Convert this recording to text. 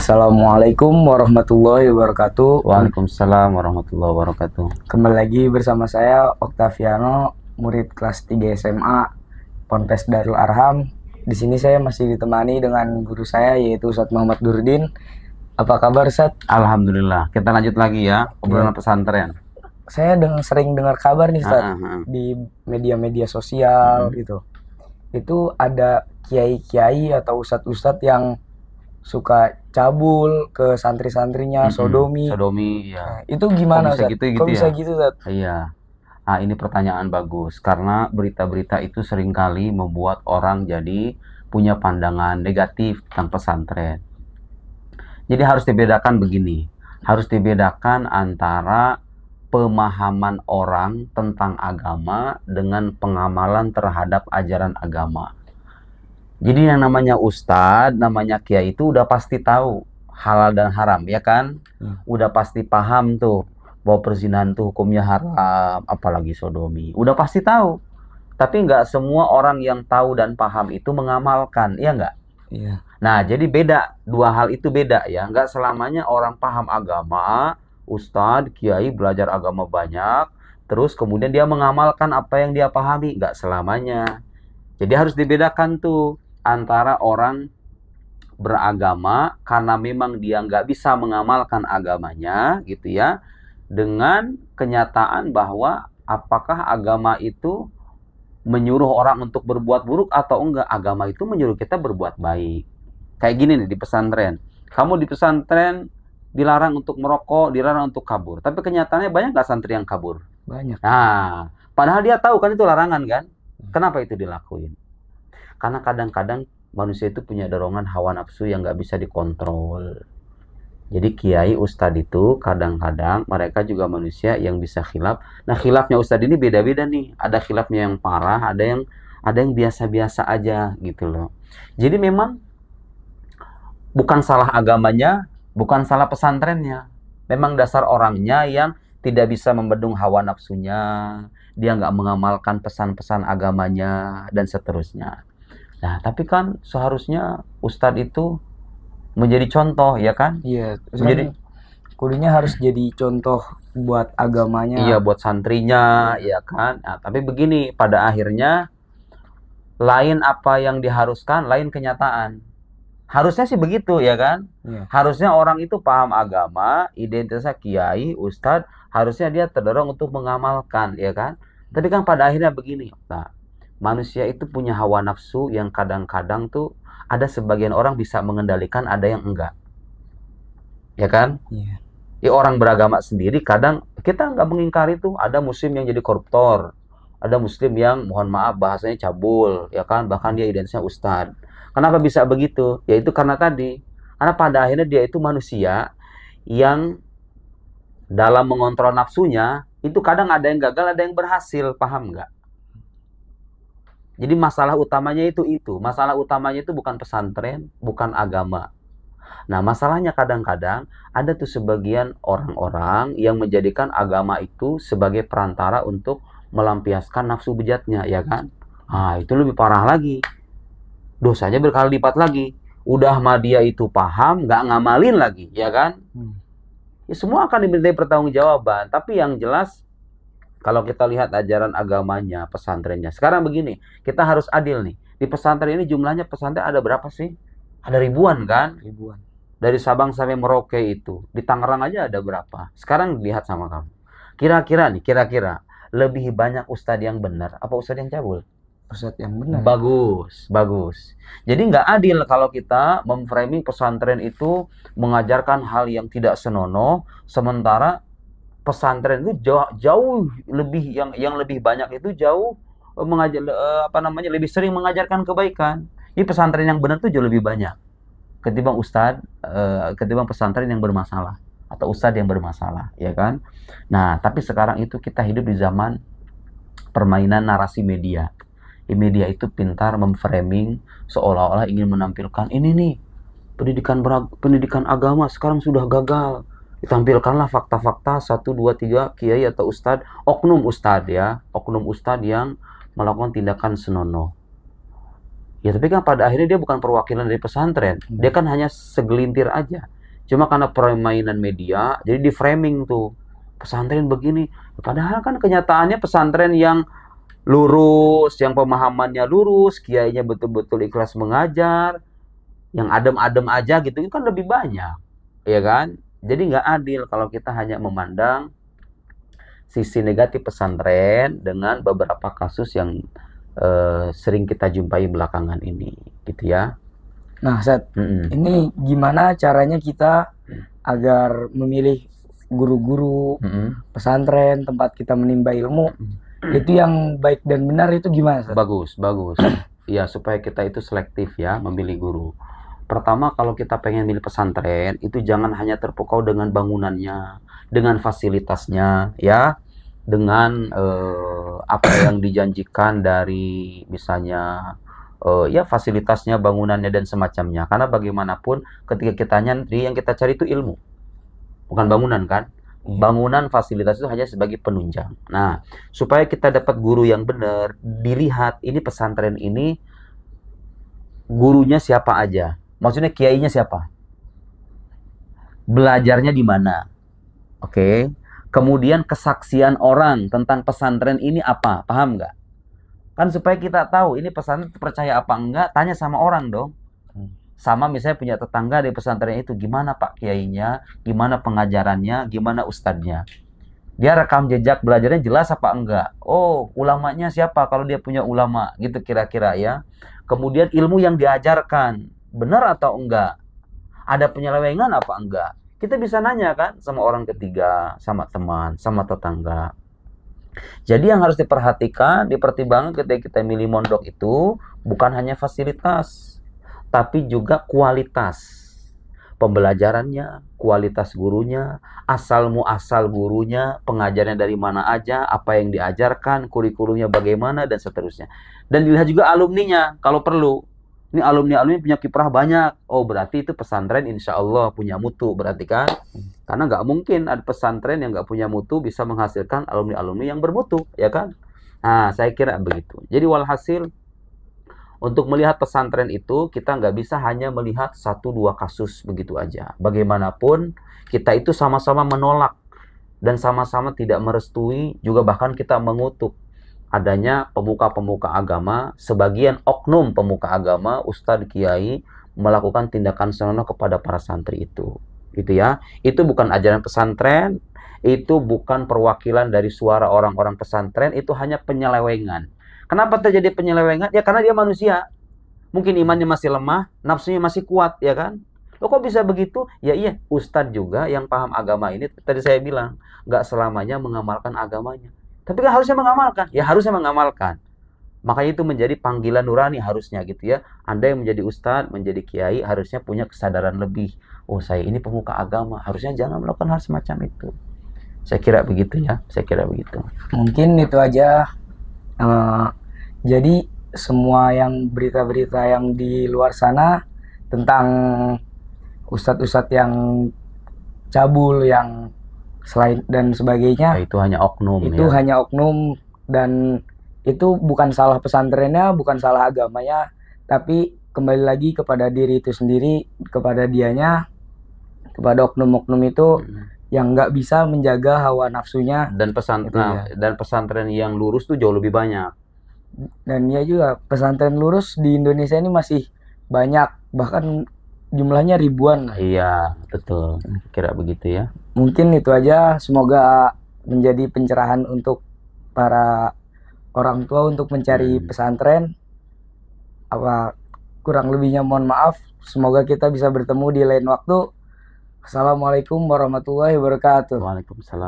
Assalamualaikum warahmatullahi wabarakatuh. Waalaikumsalam warahmatullahi wabarakatuh. Kembali lagi bersama saya Oktaviano, murid kelas 3 SMA Ponpes Darul Arham. Di sini saya masih ditemani dengan guru saya yaitu Ustadz Muhammad Nurdin. Apa kabar, Ustadz? Alhamdulillah. Kita lanjut lagi ya obrolan pesantren. Saya sering dengar kabar nih, Ustadz, di media-media sosial gitu. Itu ada kiai-kiai atau ustadz-ustadz yang suka cabul ke santri-santrinya, sodomi. Sodomi, ya. Nah, itu gimana, Kok bisa Ustadz? gitu Kok bisa ya? gitu, Ustadz? Iya. Nah, ini pertanyaan bagus karena berita-berita itu seringkali membuat orang jadi punya pandangan negatif tentang pesantren. Jadi harus dibedakan begini. Harus dibedakan antara pemahaman orang tentang agama dengan pengamalan terhadap ajaran agama. Jadi yang namanya ustadz, namanya kiai itu udah pasti tahu halal dan haram, ya kan? Udah pasti paham tuh bahwa perzinahan tuh hukumnya haram, apalagi sodomi. Udah pasti tahu. Tapi nggak semua orang yang tahu dan paham itu mengamalkan, ya nggak? Iya. Nah, jadi beda. Dua hal itu beda ya. Nggak selamanya orang paham agama, ustadz, kiai, belajar agama banyak, terus kemudian dia mengamalkan apa yang dia pahami. Nggak selamanya. Jadi harus dibedakan tuh antara orang beragama karena memang dia nggak bisa mengamalkan agamanya gitu ya, dengan kenyataan bahwa apakah agama itu menyuruh orang untuk berbuat buruk atau enggak. Agama itu menyuruh kita berbuat baik. Kayak gini nih di pesantren. Kamu di pesantren dilarang untuk merokok, dilarang untuk kabur. Tapi kenyataannya banyak nggak santri yang kabur? Banyak. Nah, padahal dia tahu kan itu larangan kan? Kenapa itu dilakuin? Karena kadang-kadang manusia itu punya dorongan hawa nafsu yang nggak bisa dikontrol. Jadi kiai ustadz itu kadang-kadang mereka juga manusia yang bisa khilaf. Nah, khilafnya ustadz ini beda-beda nih. Ada khilafnya yang parah, ada yang biasa-biasa aja gitu loh. Jadi memang bukan salah agamanya, bukan salah pesantrennya. Memang dasar orangnya yang tidak bisa membendung hawa nafsunya, dia nggak mengamalkan pesan-pesan agamanya, dan seterusnya. Nah, tapi kan seharusnya ustadz itu menjadi contoh, ya kan? Iya, Menjadi kulinya harus jadi contoh buat agamanya. iya buat santrinya, ya kan? Nah, tapi begini, pada akhirnya lain apa yang diharuskan, lain kenyataan. Harusnya sih begitu, ya kan? Iya. Harusnya orang itu paham agama, identitasnya kiai, ustadz, harusnya dia terdorong untuk mengamalkan, ya kan? Tapi kan pada akhirnya begini, nah, manusia itu punya hawa nafsu yang kadang-kadang tuh ada sebagian orang bisa mengendalikan, ada yang enggak. Ya kan? Iya. Ya, orang beragama sendiri kadang kita nggak mengingkari tuh ada muslim yang jadi koruptor. Ada muslim yang mohon maaf bahasanya cabul, ya kan? Bahkan dia identitasnya ustadz. Kenapa bisa begitu? Yaitu karena tadi. Karena pada akhirnya dia itu manusia yang dalam mengontrol nafsunya itu kadang ada yang gagal, ada yang berhasil, paham nggak? Jadi masalah utamanya itu. Masalah utamanya itu bukan pesantren, bukan agama. Nah, masalahnya kadang-kadang ada tuh sebagian orang-orang yang menjadikan agama itu sebagai perantara untuk melampiaskan nafsu bejatnya, ya kan? Ah, itu lebih parah lagi. Dosanya berkali lipat lagi. Udah mah dia itu paham, nggak ngamalin lagi, ya kan? Ya, semua akan dimintai pertanggungjawaban. Tapi yang jelas, kalau kita lihat ajaran agamanya, pesantrennya. Sekarang begini, kita harus adil nih. Di pesantren ini jumlahnya pesantren ada berapa sih? Ada ribuan kan? Ribuan. Dari Sabang sampai Merauke itu. Di Tangerang aja ada berapa? Sekarang lihat sama kamu. Kira-kira lebih banyak ustadz yang benar apa ustadz yang cabul? Ustadz yang benar. Bagus. Jadi nggak adil kalau kita memframing pesantren itu mengajarkan hal yang tidak senonoh, sementara pesantren itu jauh lebih yang lebih banyak itu jauh lebih sering mengajarkan kebaikan. Ini pesantren yang benar itu jauh lebih banyak ketimbang pesantren yang bermasalah atau ustadz yang bermasalah, ya kan? Nah, tapi sekarang itu kita hidup di zaman permainan narasi media. Media itu pintar memframing seolah-olah ingin menampilkan ini nih pendidikan agama sekarang sudah gagal. Ditampilkanlah fakta-fakta 1, 2, 3 kiai atau ustadz, oknum ustadz yang melakukan tindakan senonoh. Ya, tapi kan pada akhirnya dia bukan perwakilan dari pesantren. Dia kan hanya segelintir aja. Cuma karena permainan media, jadi di framing tuh pesantren begini. Padahal kan kenyataannya pesantren yang lurus, yang pemahamannya lurus, kiainya betul-betul ikhlas mengajar, yang adem-adem aja gitu, itu kan lebih banyak, ya kan? Jadi nggak adil kalau kita hanya memandang sisi negatif pesantren dengan beberapa kasus yang sering kita jumpai belakangan ini, gitu ya. Nah, Seth, ini gimana caranya kita agar memilih guru-guru pesantren, tempat kita menimba ilmu, itu yang baik dan benar itu gimana, Seth? Bagus. Ya, supaya kita itu selektif ya, memilih guru. Pertama, kalau kita pengen milih pesantren, itu jangan hanya terpukau dengan bangunannya, dengan fasilitasnya, ya, dengan apa yang dijanjikan dari misalnya ya fasilitasnya, bangunannya dan semacamnya. Karena bagaimanapun ketika kita nyantri, yang kita cari itu ilmu, bukan bangunan kan? Bangunan, fasilitas itu hanya sebagai penunjang. Nah, supaya kita dapat guru yang benar, dilihat ini pesantren ini gurunya siapa aja. Maksudnya kiainya siapa? Belajarnya di mana? Oke. Kemudian kesaksian orang tentang pesantren ini apa? Paham nggak? Kan supaya kita tahu ini pesantren percaya apa enggak, tanya sama orang dong. Sama misalnya punya tetangga di pesantren itu, gimana Pak kiainya, gimana pengajarannya, gimana ustadznya. Dia rekam jejak belajarnya jelas apa enggak. Oh, ulamanya siapa kalau dia punya ulama, gitu kira-kira ya. Kemudian ilmu yang diajarkan, benar atau enggak. Ada penyelewengan apa enggak. Kita bisa nanya kan sama orang ketiga, sama teman, sama tetangga. Jadi yang harus diperhatikan, dipertimbangkan ketika kita milih mondok itu bukan hanya fasilitas, tapi juga kualitas pembelajarannya, kualitas gurunya, asal muasal gurunya, pengajarnya dari mana aja, apa yang diajarkan, kurikulumnya bagaimana, dan seterusnya. Dan dilihat juga alumninya kalau perlu. Ini alumni punya kiprah banyak. Oh, berarti itu pesantren insya Allah punya mutu, berarti kan? Karena nggak mungkin ada pesantren yang nggak punya mutu bisa menghasilkan alumni-alumni yang bermutu, ya kan? Nah, saya kira begitu. Jadi walhasil, untuk melihat pesantren itu, kita nggak bisa hanya melihat 1-2 kasus begitu aja. Bagaimanapun, kita itu sama-sama menolak dan sama-sama tidak merestui, juga bahkan kita mengutuk adanya pemuka-pemuka agama, sebagian oknum pemuka agama, ustadz, kiai, melakukan tindakan senonoh kepada para santri itu. Gitu ya. Itu bukan ajaran pesantren, itu bukan perwakilan dari suara orang-orang pesantren, itu hanya penyelewengan. Kenapa terjadi penyelewengan? Ya karena dia manusia. Mungkin imannya masih lemah, nafsunya masih kuat, ya kan? Loh kok bisa begitu? Ya iya, ustadz juga yang paham agama ini, tadi saya bilang, nggak selamanya mengamalkan agamanya. Tapi kan harusnya mengamalkan. Ya harusnya mengamalkan. Makanya itu menjadi panggilan nurani harusnya gitu ya. Anda yang menjadi ustadz, menjadi kiai, harusnya punya kesadaran lebih. Oh, saya ini pemuka agama, harusnya jangan melakukan hal semacam itu. Saya kira begitu ya, saya kira begitu. Mungkin itu aja. Jadi semua yang berita-berita yang di luar sana tentang ustadz-ustadz yang cabul, yang selain dan sebagainya, itu hanya oknum. Itu hanya oknum, dan itu bukan salah pesantrennya, bukan salah agamanya, tapi kembali lagi kepada diri itu sendiri, kepada dianya, kepada oknum-oknum itu yang nggak bisa menjaga hawa nafsunya. Dan dan pesantren yang lurus tuh jauh lebih banyak. Dan ya juga pesantren lurus di Indonesia ini masih banyak, bahkan jumlahnya ribuan. Iya, betul. Kira begitu ya. Mungkin itu aja. Semoga menjadi pencerahan untuk para orang tua untuk mencari pesantren. Apa kurang lebihnya mohon maaf. Semoga kita bisa bertemu di lain waktu. Assalamualaikum warahmatullahi wabarakatuh. Waalaikumsalam.